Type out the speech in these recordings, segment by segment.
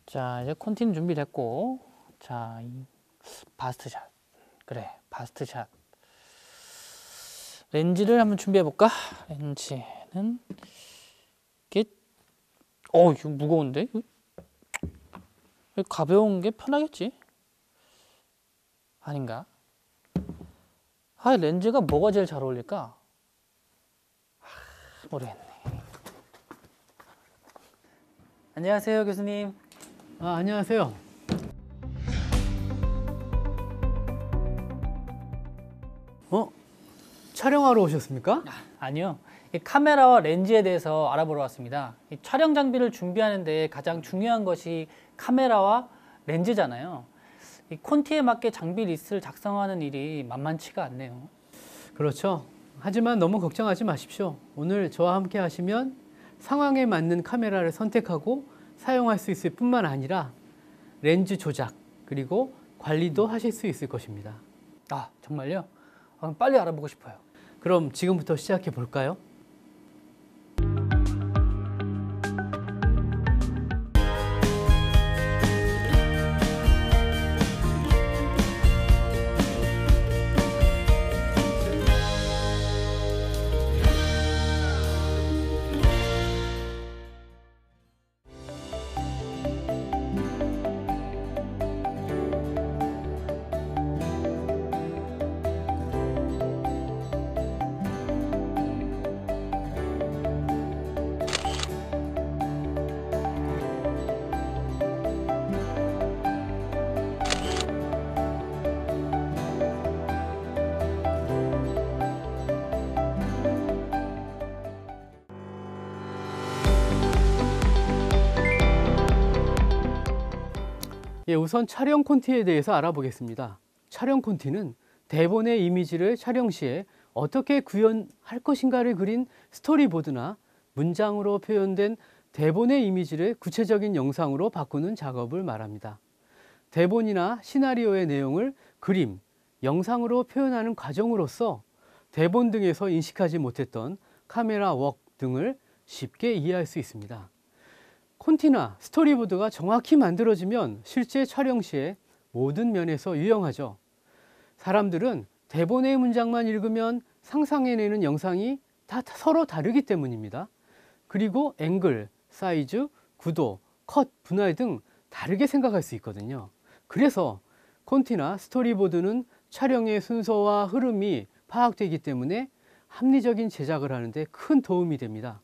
자, 이제 콘티는 준비됐고, 자, 바스트샷. 그래, 바스트샷. 렌즈를 한번 준비해볼까? 렌즈는, 이게, 이거 무거운데? 가벼운 게 편하겠지? 아닌가? 렌즈가 뭐가 제일 잘 어울릴까? 모르겠네. 안녕하세요, 교수님. 안녕하세요. 촬영하러 오셨습니까? 아니요. 이 카메라와 렌즈에 대해서 알아보러 왔습니다. 이 촬영 장비를 준비하는데 가장 중요한 것이 카메라와 렌즈잖아요. 이 콘티에 맞게 장비 리스트를 작성하는 일이 만만치가 않네요. 그렇죠. 하지만 너무 걱정하지 마십시오. 오늘 저와 함께 하시면 상황에 맞는 카메라를 선택하고 사용할 수 있을 뿐만 아니라 렌즈 조작 그리고 관리도 하실 수 있을 것입니다. 정말요? 그럼 빨리 알아보고 싶어요. 그럼 지금부터 시작해 볼까요? 우선 촬영 콘티에 대해서 알아보겠습니다. 촬영 콘티는 대본의 이미지를 촬영 시에 어떻게 구현할 것인가를 그린 스토리보드나 문장으로 표현된 대본의 이미지를 구체적인 영상으로 바꾸는 작업을 말합니다. 대본이나 시나리오의 내용을 그림, 영상으로 표현하는 과정으로서 대본 등에서 인식하지 못했던 카메라 웍 등을 쉽게 이해할 수 있습니다. 콘티나 스토리보드가 정확히 만들어지면 실제 촬영 시에 모든 면에서 유용하죠. 사람들은 대본의 문장만 읽으면 상상해내는 영상이 다 서로 다르기 때문입니다. 그리고 앵글, 사이즈, 구도, 컷, 분할 등 다르게 생각할 수 있거든요. 그래서 콘티나 스토리보드는 촬영의 순서와 흐름이 파악되기 때문에 합리적인 제작을 하는데 큰 도움이 됩니다.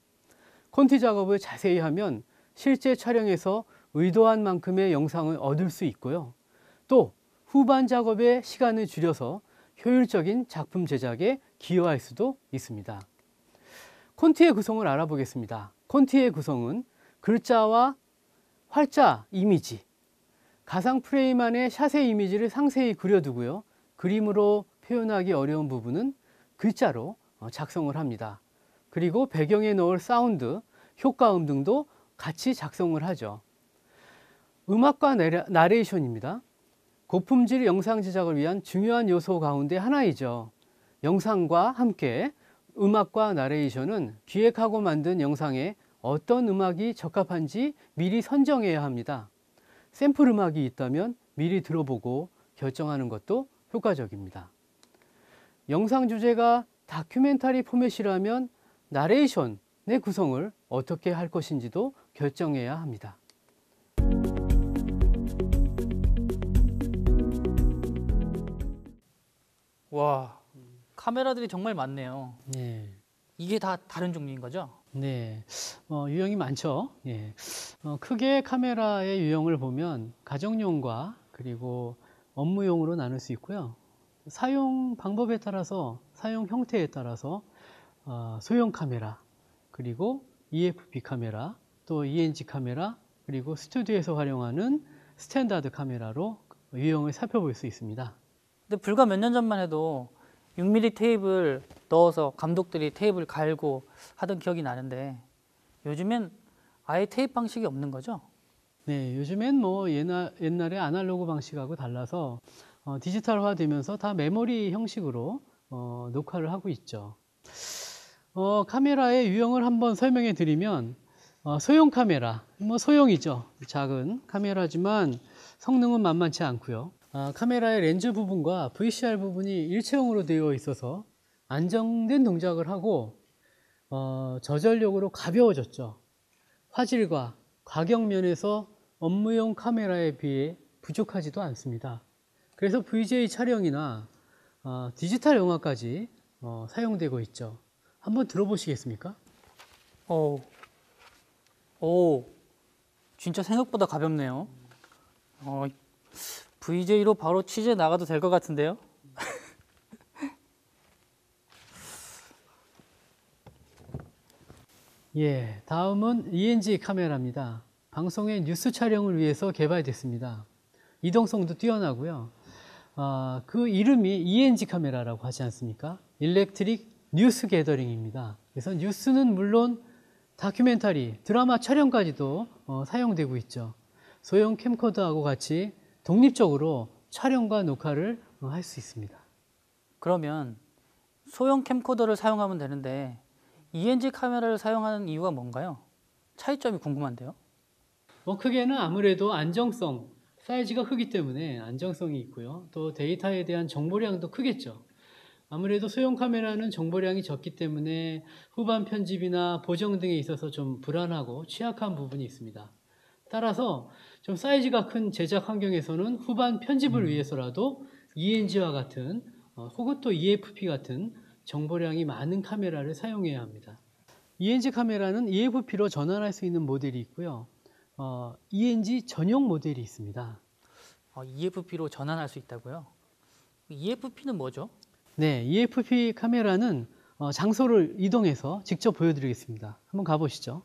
콘티 작업을 자세히 하면 실제 촬영에서 의도한 만큼의 영상을 얻을 수 있고요. 또 후반 작업의 시간을 줄여서 효율적인 작품 제작에 기여할 수도 있습니다. 콘티의 구성을 알아보겠습니다. 콘티의 구성은 글자와 활자 이미지, 가상 프레임 안에 샷의 이미지를 상세히 그려두고요. 그림으로 표현하기 어려운 부분은 글자로 작성을 합니다. 그리고 배경에 넣을 사운드, 효과음 등도 같이 작성을 하죠. 음악과 나레이션입니다. 고품질 영상 제작을 위한 중요한 요소 가운데 하나이죠. 영상과 함께 음악과 나레이션은 기획하고 만든 영상에 어떤 음악이 적합한지 미리 선정해야 합니다. 샘플 음악이 있다면 미리 들어보고 결정하는 것도 효과적입니다. 영상 주제가 다큐멘터리 포맷이라면 나레이션의 구성을 어떻게 할 것인지도 결정해야 합니다. 와, 카메라들이 정말 많네요. 네. 이게 다 다른 종류인 거죠? 네. 유형이 많죠. 예. 크게 카메라의 유형을 보면 가정용과 그리고 업무용으로 나눌 수 있고요. 사용 방법에 따라서, 사용 형태에 따라서 소형 카메라, 그리고 EFP 카메라, 또 ENG 카메라, 그리고 스튜디오에서 활용하는 스탠다드 카메라로 유형을 살펴볼 수 있습니다. 근데 불과 몇 년 전만 해도 6mm 테이프를 넣어서 감독들이 테이프를 갈고 하던 기억이 나는데 요즘엔 아예 테이프 방식이 없는 거죠? 네, 요즘엔 뭐 옛날에 아날로그 방식하고 달라서 디지털화 되면서 다 메모리 형식으로 녹화를 하고 있죠. 카메라의 유형을 한번 설명해 드리면 소형 카메라, 뭐 소형이죠. 작은 카메라지만 성능은 만만치 않고요. 카메라의 렌즈 부분과 VCR 부분이 일체형으로 되어 있어서 안정된 동작을 하고 저전력으로 가벼워졌죠. 화질과 가격 면에서 업무용 카메라에 비해 부족하지도 않습니다. 그래서 VJ 촬영이나 디지털 영화까지 사용되고 있죠. 한번 들어보시겠습니까? 오, 진짜 생각보다 가볍네요. VJ로 바로 취재 나가도 될 것 같은데요? 예, 다음은 ENG 카메라입니다. 방송의 뉴스 촬영을 위해서 개발됐습니다. 이동성도 뛰어나고요. 그 이름이 ENG 카메라라고 하지 않습니까? 일렉트릭 뉴스 게더링입니다. 그래서 뉴스는 물론 다큐멘터리, 드라마 촬영까지도 사용되고 있죠. 소형 캠코더하고 같이 독립적으로 촬영과 녹화를 할 수 있습니다. 그러면 소형 캠코더를 사용하면 되는데 ENG 카메라를 사용하는 이유가 뭔가요? 차이점이 궁금한데요. 크게는 아무래도 안정성, 사이즈가 크기 때문에 안정성이 있고요. 또 데이터에 대한 정보량도 크겠죠. 아무래도 소형 카메라는 정보량이 적기 때문에 후반 편집이나 보정 등에 있어서 좀 불안하고 취약한 부분이 있습니다. 따라서 좀 사이즈가 큰 제작 환경에서는 후반 편집을 위해서라도 ENG와 같은 혹은 또 EFP 같은 정보량이 많은 카메라를 사용해야 합니다. ENG 카메라는 EFP로 전환할 수 있는 모델이 있고요. ENG 전용 모델이 있습니다. EFP로 전환할 수 있다고요? EFP는 뭐죠? 네, EFP 카메라는 장소를 이동해서 직접 보여드리겠습니다. 한번 가보시죠.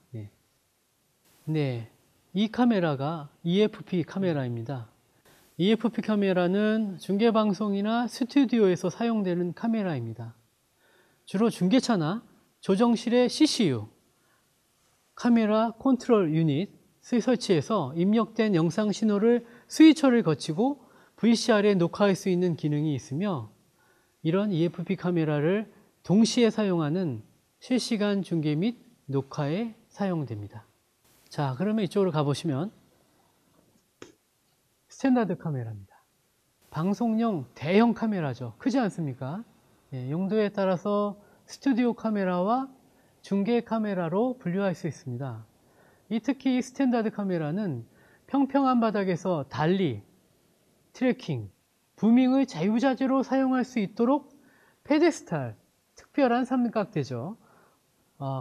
네, 이 카메라가 EFP 카메라입니다. EFP 카메라는 중계방송이나 스튜디오에서 사용되는 카메라입니다. 주로 중계차나 조정실의 CCU, 카메라 컨트롤 유닛을 설치해서 입력된 영상 신호를 스위처를 거치고 VCR에 녹화할 수 있는 기능이 있으며 이런 EFP 카메라를 동시에 사용하는 실시간 중계 및 녹화에 사용됩니다. 자, 그러면 이쪽으로 가보시면 스탠다드 카메라입니다. 방송용 대형 카메라죠. 크지 않습니까? 용도에 따라서 스튜디오 카메라와 중계 카메라로 분류할 수 있습니다. 특히 스탠다드 카메라는 평평한 바닥에서 달리, 트래킹, 부밍을 자유자재로 사용할 수 있도록 페데스탈, 특별한 삼각대죠.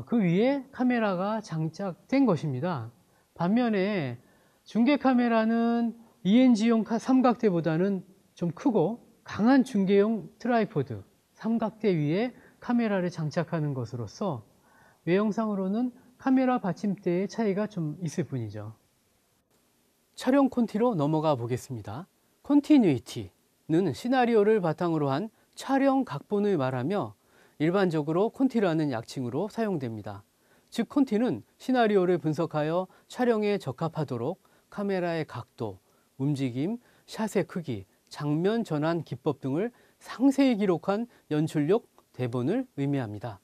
그 위에 카메라가 장착된 것입니다. 반면에 중계 카메라는 ENG용 삼각대보다는 좀 크고 강한 중계용 트라이포드, 삼각대 위에 카메라를 장착하는 것으로서 외형상으로는 카메라 받침대의 차이가 좀 있을 뿐이죠. 촬영 콘티로 넘어가 보겠습니다. 컨티뉴이티는 시나리오를 바탕으로 한 촬영 각본을 말하며 일반적으로 콘티라는 약칭으로 사용됩니다. 즉 콘티는 시나리오를 분석하여 촬영에 적합하도록 카메라의 각도, 움직임, 샷의 크기, 장면 전환 기법 등을 상세히 기록한 연출력 대본을 의미합니다.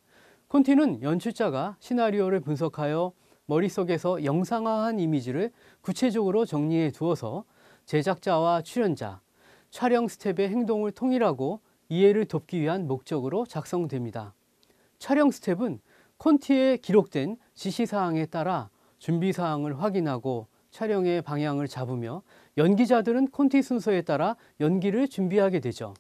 콘티는 연출자가 시나리오를 분석하여 머릿속에서 영상화한 이미지를 구체적으로 정리해 두어서 제작자와 출연자, 촬영 스텝의 행동을 통일하고 이해를 돕기 위한 목적으로 작성됩니다. 촬영 스텝은 콘티에 기록된 지시사항에 따라 준비사항을 확인하고 촬영의 방향을 잡으며 연기자들은 콘티 순서에 따라 연기를 준비하게 되죠.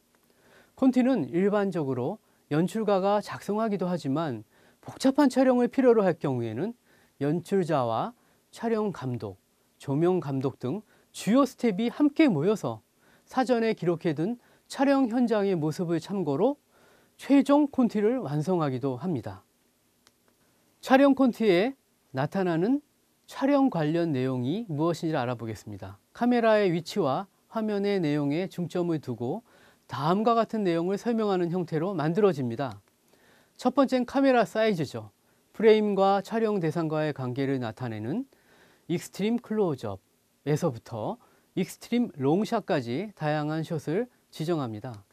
콘티는 일반적으로 연출가가 작성하기도 하지만 복잡한 촬영을 필요로 할 경우에는 연출자와 촬영 감독, 조명 감독 등 주요 스텝이 함께 모여서 사전에 기록해둔 촬영 현장의 모습을 참고로 최종 콘티를 완성하기도 합니다. 촬영 콘티에 나타나는 촬영 관련 내용이 무엇인지 알아보겠습니다. 카메라의 위치와 화면의 내용에 중점을 두고 다음과 같은 내용을 설명하는 형태로 만들어집니다. 첫 번째는 카메라 사이즈죠. 프레임과 촬영 대상과의 관계를 나타내는 익스트림 클로즈업에서부터 익스트림 롱샷까지 다양한 숏을 지정합니다.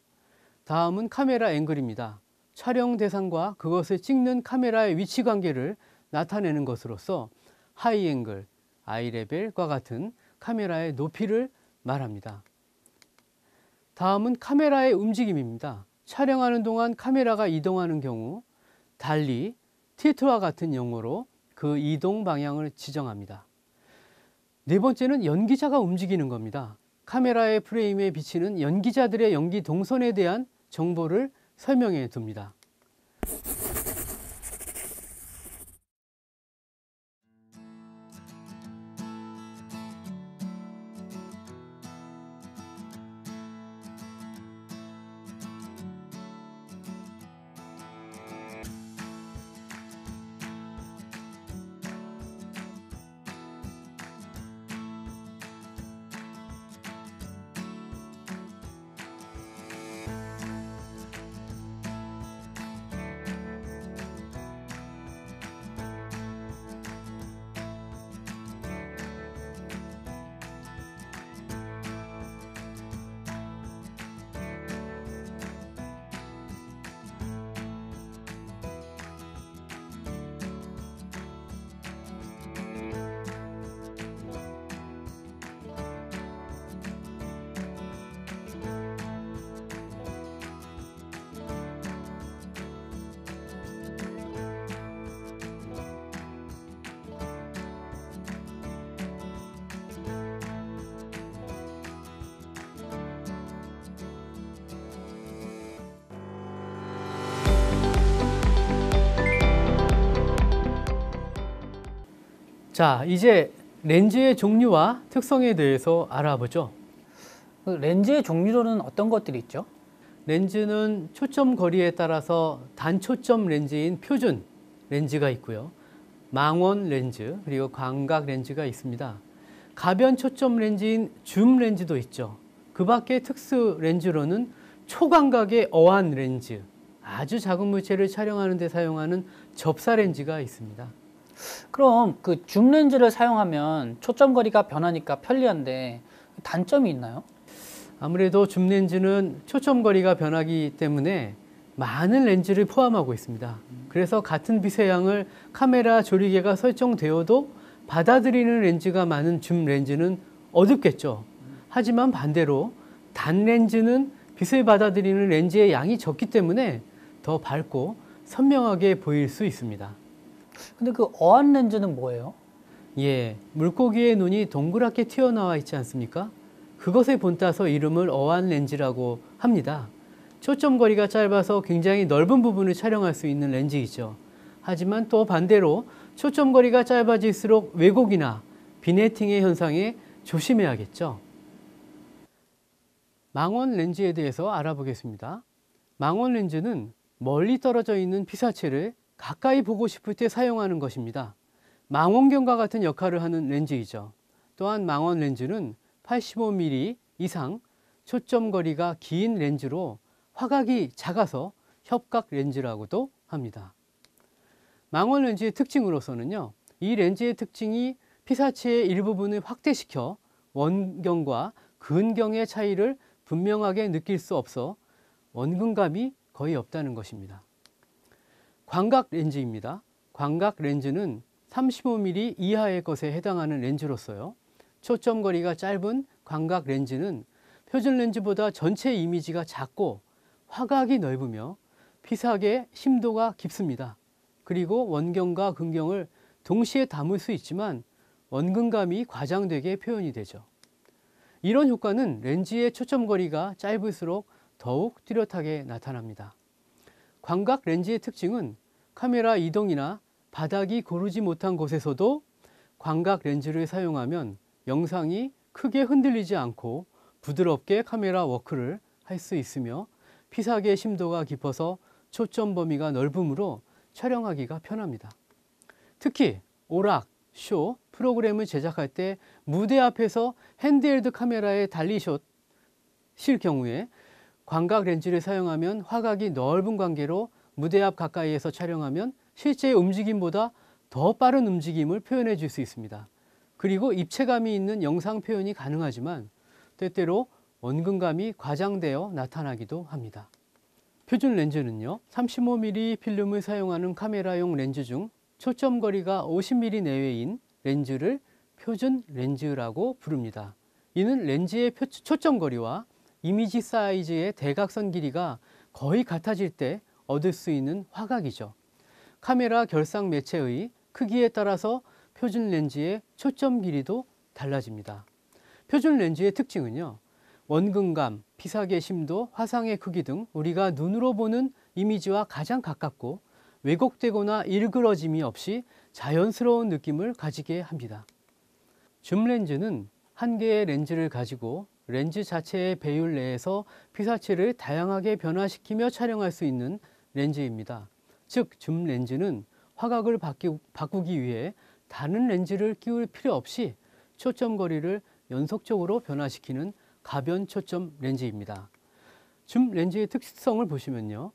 다음은 카메라 앵글입니다. 촬영 대상과 그것을 찍는 카메라의 위치 관계를 나타내는 것으로서 하이앵글, 아이레벨과 같은 카메라의 높이를 말합니다. 다음은 카메라의 움직임입니다. 촬영하는 동안 카메라가 이동하는 경우 달리 틸트와 같은 용어로 그 이동 방향을 지정합니다. 네 번째는 연기자가 움직이는 겁니다. 카메라의 프레임에 비치는 연기자들의 연기 동선에 대한 정보를 설명해 둡니다. 자, 이제 렌즈의 종류와 특성에 대해서 알아보죠. 그 렌즈의 종류로는 어떤 것들이 있죠? 렌즈는 초점 거리에 따라서 단초점 렌즈인 표준 렌즈가 있고요. 망원 렌즈, 그리고 광각 렌즈가 있습니다. 가변 초점 렌즈인 줌 렌즈도 있죠. 그 밖에 특수 렌즈로는 초광각의 어안 렌즈, 아주 작은 물체를 촬영하는 데 사용하는 접사 렌즈가 있습니다. 그럼 그 줌 렌즈를 사용하면 초점 거리가 변하니까 편리한데 단점이 있나요? 아무래도 줌 렌즈는 초점 거리가 변하기 때문에 많은 렌즈를 포함하고 있습니다. 그래서 같은 빛의 양을 카메라 조리개가 설정되어도 받아들이는 렌즈가 많은 줌 렌즈는 어둡겠죠. 하지만 반대로 단 렌즈는 빛을 받아들이는 렌즈의 양이 적기 때문에 더 밝고 선명하게 보일 수 있습니다. 근데 그 어안 렌즈는 뭐예요? 예, 물고기의 눈이 동그랗게 튀어나와 있지 않습니까? 그것에 본따서 이름을 어안 렌즈라고 합니다. 초점 거리가 짧아서 굉장히 넓은 부분을 촬영할 수 있는 렌즈이죠. 하지만 또 반대로 초점 거리가 짧아질수록 왜곡이나 비네팅의 현상에 조심해야겠죠. 망원 렌즈에 대해서 알아보겠습니다. 망원 렌즈는 멀리 떨어져 있는 피사체를 가까이 보고 싶을 때 사용하는 것입니다. 망원경과 같은 역할을 하는 렌즈이죠. 또한 망원 렌즈는 85mm 이상 초점 거리가 긴 렌즈로 화각이 작아서 협각 렌즈라고도 합니다. 망원 렌즈의 특징으로서는요, 이 렌즈의 특징이 피사체의 일부분을 확대시켜 원경과 근경의 차이를 분명하게 느낄 수 없어 원근감이 거의 없다는 것입니다. 광각 렌즈입니다. 광각 렌즈는 35mm 이하의 것에 해당하는 렌즈로서요, 초점 거리가 짧은 광각 렌즈는 표준 렌즈보다 전체 이미지가 작고 화각이 넓으며 피사계의 심도가 깊습니다. 그리고 원경과 근경을 동시에 담을 수 있지만 원근감이 과장되게 표현이 되죠. 이런 효과는 렌즈의 초점 거리가 짧을수록 더욱 뚜렷하게 나타납니다. 광각 렌즈의 특징은 카메라 이동이나 바닥이 고르지 못한 곳에서도 광각 렌즈를 사용하면 영상이 크게 흔들리지 않고 부드럽게 카메라 워크를 할 수 있으며 피사계 심도가 깊어서 초점 범위가 넓으므로 촬영하기가 편합니다. 특히 오락, 쇼, 프로그램을 제작할 때 무대 앞에서 핸드헬드 카메라에 달리실 경우에 광각 렌즈를 사용하면 화각이 넓은 관계로 무대 앞 가까이에서 촬영하면 실제 움직임보다 더 빠른 움직임을 표현해 줄 수 있습니다. 그리고 입체감이 있는 영상 표현이 가능하지만 때때로 원근감이 과장되어 나타나기도 합니다. 표준 렌즈는요, 35mm 필름을 사용하는 카메라용 렌즈 중 초점 거리가 50mm 내외인 렌즈를 표준 렌즈라고 부릅니다. 이는 렌즈의 초점 거리와 이미지 사이즈의 대각선 길이가 거의 같아질 때 얻을 수 있는 화각이죠. 카메라 결상 매체의 크기에 따라서 표준 렌즈의 초점 길이도 달라집니다. 표준 렌즈의 특징은요, 원근감, 피사계 심도, 화상의 크기 등 우리가 눈으로 보는 이미지와 가장 가깝고 왜곡되거나 일그러짐이 없이 자연스러운 느낌을 가지게 합니다. 줌 렌즈는 한 개의 렌즈를 가지고 렌즈 자체의 배율 내에서 피사체를 다양하게 변화시키며 촬영할 수 있는 렌즈입니다. 즉, 줌 렌즈는 화각을 바꾸기 위해 다른 렌즈를 끼울 필요 없이 초점 거리를 연속적으로 변화시키는 가변 초점 렌즈입니다. 줌 렌즈의 특성을 보시면요,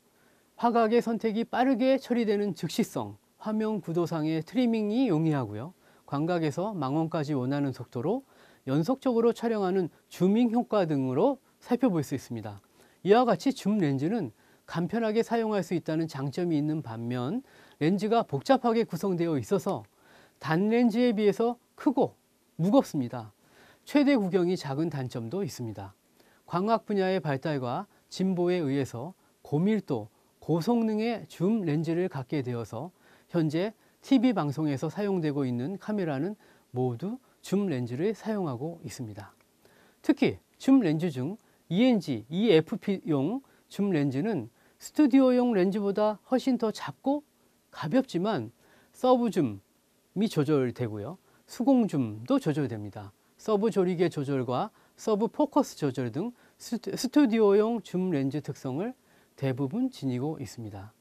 화각의 선택이 빠르게 처리되는 즉시성, 화면 구도상의 트리밍이 용이하고요, 광각에서 망원까지 원하는 속도로 연속적으로 촬영하는 줌잉 효과 등으로 살펴볼 수 있습니다. 이와 같이 줌 렌즈는 간편하게 사용할 수 있다는 장점이 있는 반면 렌즈가 복잡하게 구성되어 있어서 단 렌즈에 비해서 크고 무겁습니다. 최대 구경이 작은 단점도 있습니다. 광학 분야의 발달과 진보에 의해서 고밀도, 고성능의 줌 렌즈를 갖게 되어서 현재 TV 방송에서 사용되고 있는 카메라는 모두 줌 렌즈를 사용하고 있습니다. 특히 줌 렌즈 중 ENG, EFP용 줌 렌즈는 스튜디오용 렌즈보다 훨씬 더 작고 가볍지만 서브 줌이 조절되고요, 수공 줌도 조절됩니다. 서브 조리개 조절과 서브 포커스 조절 등 스튜디오용 줌 렌즈 특성을 대부분 지니고 있습니다.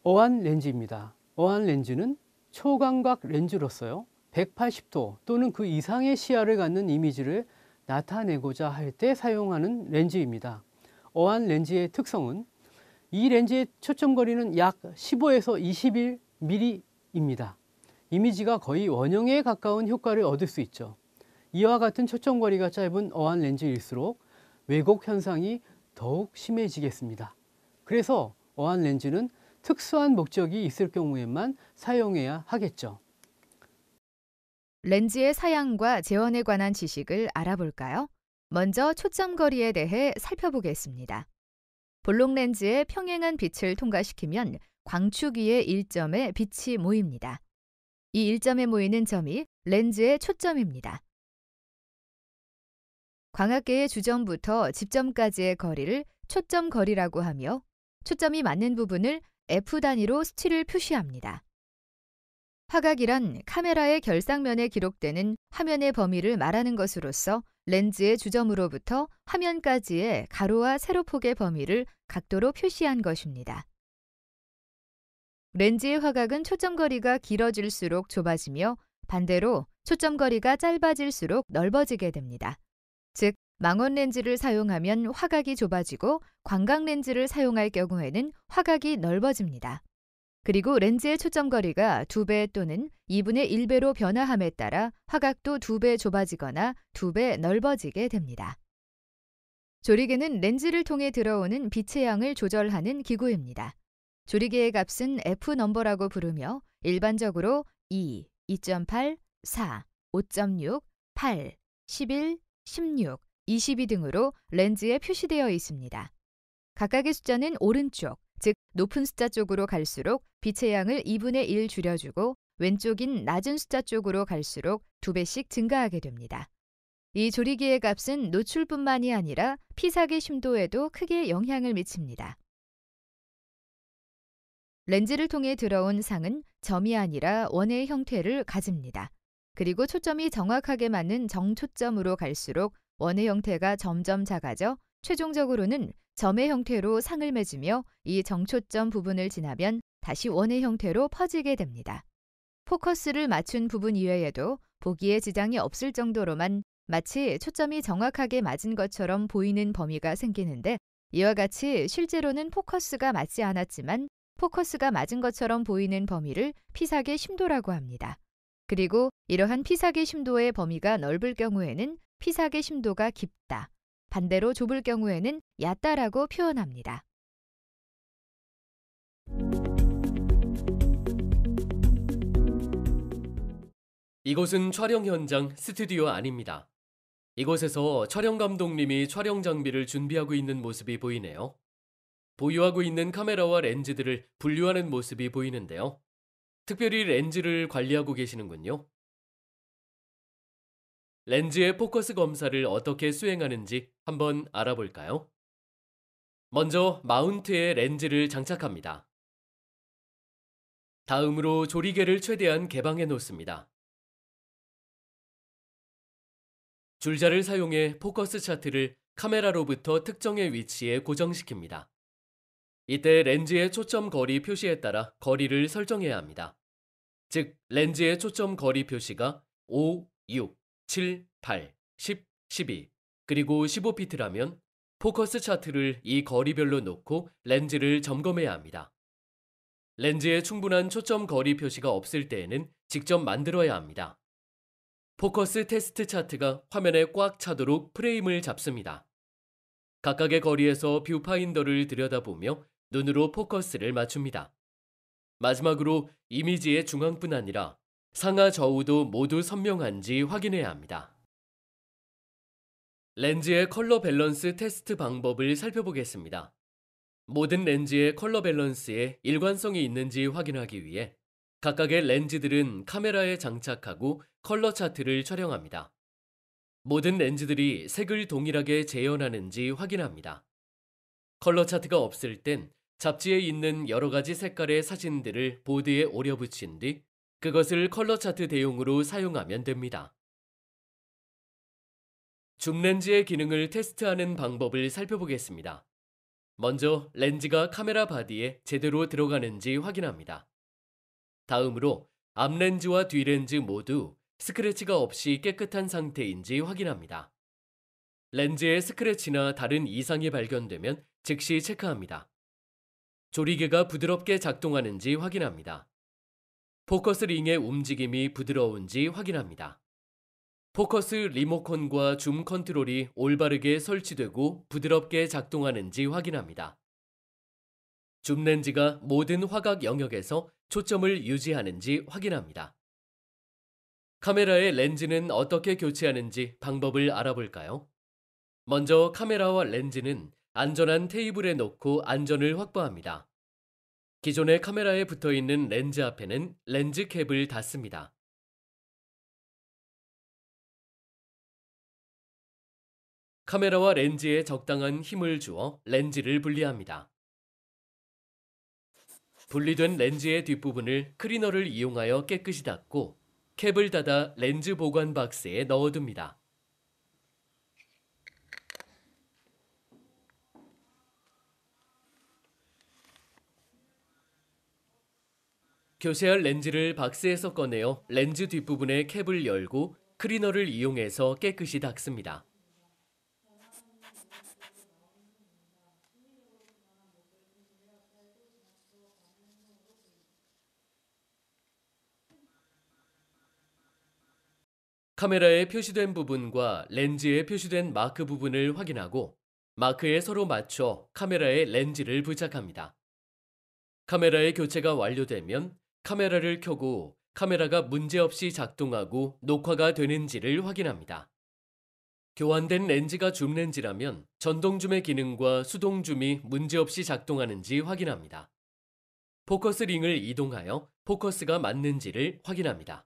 어안 렌즈입니다. 어안 렌즈는 초광각 렌즈로서요, 180도 또는 그 이상의 시야를 갖는 이미지를 나타내고자 할 때 사용하는 렌즈입니다. 어안 렌즈의 특성은 이 렌즈의 초점 거리는 약 15에서 21mm입니다. 이미지가 거의 원형에 가까운 효과를 얻을 수 있죠. 이와 같은 초점 거리가 짧은 어안 렌즈일수록 왜곡 현상이 더욱 심해지겠습니다. 그래서 어안 렌즈는 특수한 목적이 있을 경우에만 사용해야 하겠죠. 렌즈의 사양과 재원에 관한 지식을 알아볼까요? 먼저 초점 거리에 대해 살펴보겠습니다. 볼록 렌즈의 평행한 빛을 통과시키면 광축위의 일점에 빛이 모입니다. 이 일점에 모이는 점이 렌즈의 초점입니다. 광학계의 주점부터 집점까지의 거리를 초점 거리라고 하며 초점이 맞는 부분을 F 단위로 수치를 표시합니다. 화각이란 카메라의 결상면에 기록되는 화면의 범위를 말하는 것으로서 렌즈의 주점으로부터 화면까지의 가로와 세로폭의 범위를 각도로 표시한 것입니다. 렌즈의 화각은 초점거리가 길어질수록 좁아지며 반대로 초점거리가 짧아질수록 넓어지게 됩니다. 즉, 망원 렌즈를 사용하면 화각이 좁아지고 광각 렌즈를 사용할 경우에는 화각이 넓어집니다. 그리고 렌즈의 초점거리가 2배 또는 2분의 1배로 변화함에 따라 화각도 2배 좁아지거나 2배 넓어지게 됩니다. 조리개는 렌즈를 통해 들어오는 빛의 양을 조절하는 기구입니다. 조리개의 값은 F넘버라고 부르며 일반적으로 2, 2.8, 4, 5.6, 8, 11, 16, 22 등으로 렌즈에 표시되어 있습니다. 각각의 숫자는 오른쪽, 즉 높은 숫자 쪽으로 갈수록 빛의 양을 2분의 1 줄여주고 왼쪽인 낮은 숫자 쪽으로 갈수록 2배씩 증가하게 됩니다. 이 조리개의 값은 노출뿐만이 아니라 피사계 심도에도 크게 영향을 미칩니다. 렌즈를 통해 들어온 상은 점이 아니라 원의 형태를 가집니다. 그리고 초점이 정확하게 맞는 정초점으로 갈수록 원의 형태가 점점 작아져 최종적으로는 점의 형태로 상을 맺으며 이 정초점 부분을 지나면 다시 원의 형태로 퍼지게 됩니다. 포커스를 맞춘 부분 이외에도 보기에 지장이 없을 정도로만 마치 초점이 정확하게 맞은 것처럼 보이는 범위가 생기는데 이와 같이 실제로는 포커스가 맞지 않았지만 포커스가 맞은 것처럼 보이는 범위를 피사계 심도라고 합니다. 그리고 이러한 피사계 심도의 범위가 넓을 경우에는 피사계 심도가 깊다, 반대로 좁을 경우에는 얕다라고 표현합니다. 이곳은 촬영 현장 스튜디오 아닙니다. 이곳에서 촬영 감독님이 촬영 장비를 준비하고 있는 모습이 보이네요. 보유하고 있는 카메라와 렌즈들을 분류하는 모습이 보이는데요. 특별히 렌즈를 관리하고 계시는군요. 렌즈의 포커스 검사를 어떻게 수행하는지 한번 알아볼까요? 먼저 마운트에 렌즈를 장착합니다. 다음으로 조리개를 최대한 개방해 놓습니다. 줄자를 사용해 포커스 차트를 카메라로부터 특정의 위치에 고정시킵니다. 이때 렌즈의 초점 거리 표시에 따라 거리를 설정해야 합니다. 즉, 렌즈의 초점 거리 표시가 5, 6, 7, 8, 10, 12, 그리고 15피트라면 포커스 차트를 이 거리별로 놓고 렌즈를 점검해야 합니다. 렌즈에 충분한 초점 거리 표시가 없을 때에는 직접 만들어야 합니다. 포커스 테스트 차트가 화면에 꽉 차도록 프레임을 잡습니다. 각각의 거리에서 뷰파인더를 들여다보며 눈으로 포커스를 맞춥니다. 마지막으로 이미지의 중앙뿐 아니라 상하 좌우도 모두 선명한지 확인해야 합니다. 렌즈의 컬러 밸런스 테스트 방법을 살펴보겠습니다. 모든 렌즈의 컬러 밸런스에 일관성이 있는지 확인하기 위해 각각의 렌즈들은 카메라에 장착하고 컬러 차트를 촬영합니다. 모든 렌즈들이 색을 동일하게 재현하는지 확인합니다. 컬러 차트가 없을 땐 잡지에 있는 여러 가지 색깔의 사진들을 보드에 오려붙인 뒤 그것을 컬러 차트 대용으로 사용하면 됩니다. 줌렌즈의 기능을 테스트하는 방법을 살펴보겠습니다. 먼저 렌즈가 카메라 바디에 제대로 들어가는지 확인합니다. 다음으로 앞렌즈와 뒤렌즈 모두 스크래치가 없이 깨끗한 상태인지 확인합니다. 렌즈에 스크래치나 다른 이상이 발견되면 즉시 체크합니다. 조리개가 부드럽게 작동하는지 확인합니다. 포커스 링의 움직임이 부드러운지 확인합니다. 포커스 리모컨과 줌 컨트롤이 올바르게 설치되고 부드럽게 작동하는지 확인합니다. 줌 렌즈가 모든 화각 영역에서 초점을 유지하는지 확인합니다. 카메라의 렌즈는 어떻게 교체하는지 방법을 알아볼까요? 먼저 카메라와 렌즈는 안전한 테이블에 놓고 안전을 확보합니다. 기존의 카메라에 붙어 있는 렌즈 앞에는 렌즈 캡을 닫습니다. 카메라와 렌즈에 적당한 힘을 주어 렌즈를 분리합니다. 분리된 렌즈의 뒷부분을 클리너를 이용하여 깨끗이 닦고 캡을 닫아 렌즈 보관 박스에 넣어둡니다. 교체할 렌즈를 박스에서 꺼내어 렌즈 뒷부분의 캡을 열고 클리너를 이용해서 깨끗이 닦습니다. 카메라에 표시된 부분과 렌즈에 표시된 마크 부분을 확인하고 마크에 서로 맞춰 카메라에 렌즈를 부착합니다. 카메라의 교체가 완료되면 카메라를 켜고 카메라가 문제없이 작동하고 녹화가 되는지를 확인합니다. 교환된 렌즈가 줌 렌즈라면 전동 줌의 기능과 수동 줌이 문제없이 작동하는지 확인합니다. 포커스 링을 이동하여 포커스가 맞는지를 확인합니다.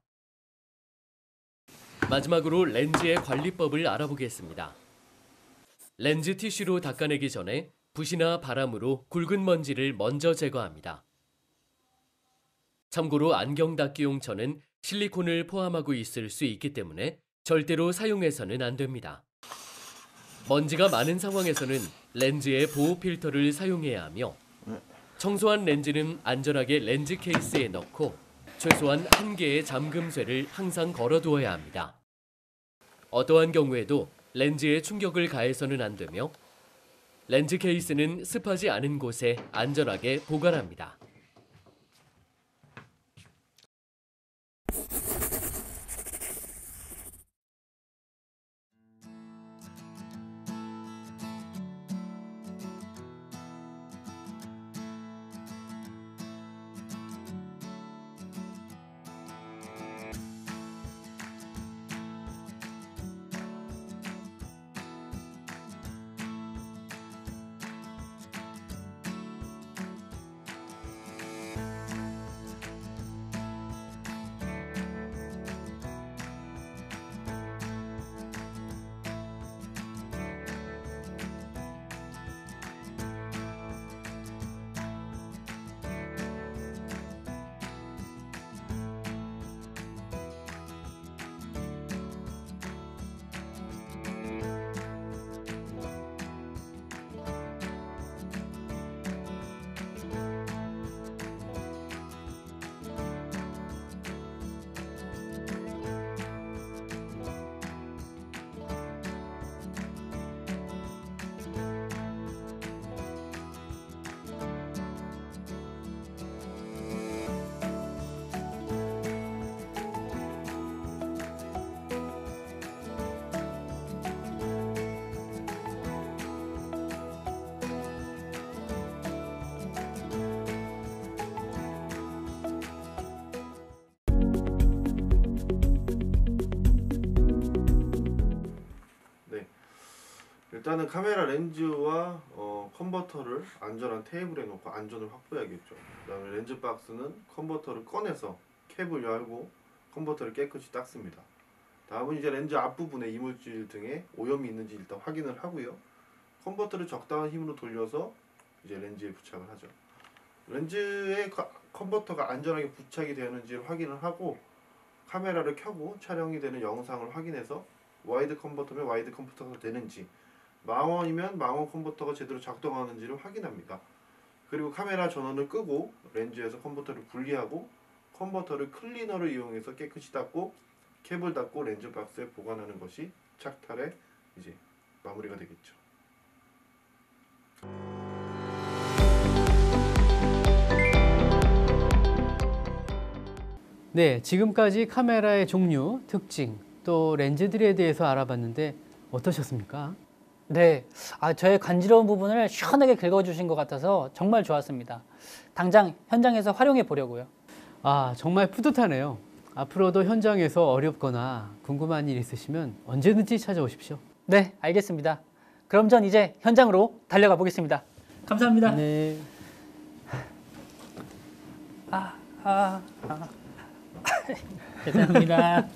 마지막으로 렌즈의 관리법을 알아보겠습니다. 렌즈 티슈로 닦아내기 전에 붓이나 바람으로 굵은 먼지를 먼저 제거합니다. 참고로 안경 닦기용 천은 실리콘을 포함하고 있을 수 있기 때문에 절대로 사용해서는 안 됩니다. 먼지가 많은 상황에서는 렌즈에 보호 필터를 사용해야 하며 청소한 렌즈는 안전하게 렌즈 케이스에 넣고 최소한 1개의 잠금쇠를 항상 걸어두어야 합니다. 어떠한 경우에도 렌즈에 충격을 가해서는 안 되며 렌즈 케이스는 습하지 않은 곳에 안전하게 보관합니다. 일단은 카메라 렌즈와 컨버터를 안전한 테이블에 놓고 안전을 확보해야겠죠. 그다음에 렌즈 박스는 컨버터를 꺼내서 캡을 열고 컨버터를 깨끗이 닦습니다. 다음은 이제 렌즈 앞부분에 이물질 등의 오염이 있는지 일단 확인을 하고요. 컨버터를 적당한 힘으로 돌려서 이제 렌즈에 부착을 하죠. 렌즈에 컨버터가 안전하게 부착이 되었는지를 확인을 하고 카메라를 켜고 촬영이 되는 영상을 확인해서 와이드 컨버터면 와이드 컨버터가 되는지, 망원이면 망원 컨버터가 제대로 작동하는지를 확인합니다. 그리고 카메라 전원을 끄고 렌즈에서 컨버터를 분리하고 컨버터를 클리너를 이용해서 깨끗이 닦고 캡을 닫고 렌즈 박스에 보관하는 것이 착탈의 이제 마무리가 되겠죠. 네, 지금까지 카메라의 종류, 특징, 또 렌즈들에 대해서 알아봤는데 어떠셨습니까? 네, 저의 간지러운 부분을 시원하게 긁어주신 것 같아서 정말 좋았습니다. 당장 현장에서 활용해 보려고요. 정말 뿌듯하네요. 앞으로도 현장에서 어렵거나 궁금한 일 있으시면 언제든지 찾아오십시오. 네, 알겠습니다. 그럼 전 이제 현장으로 달려가 보겠습니다. 감사합니다. 네. 죄송합니다.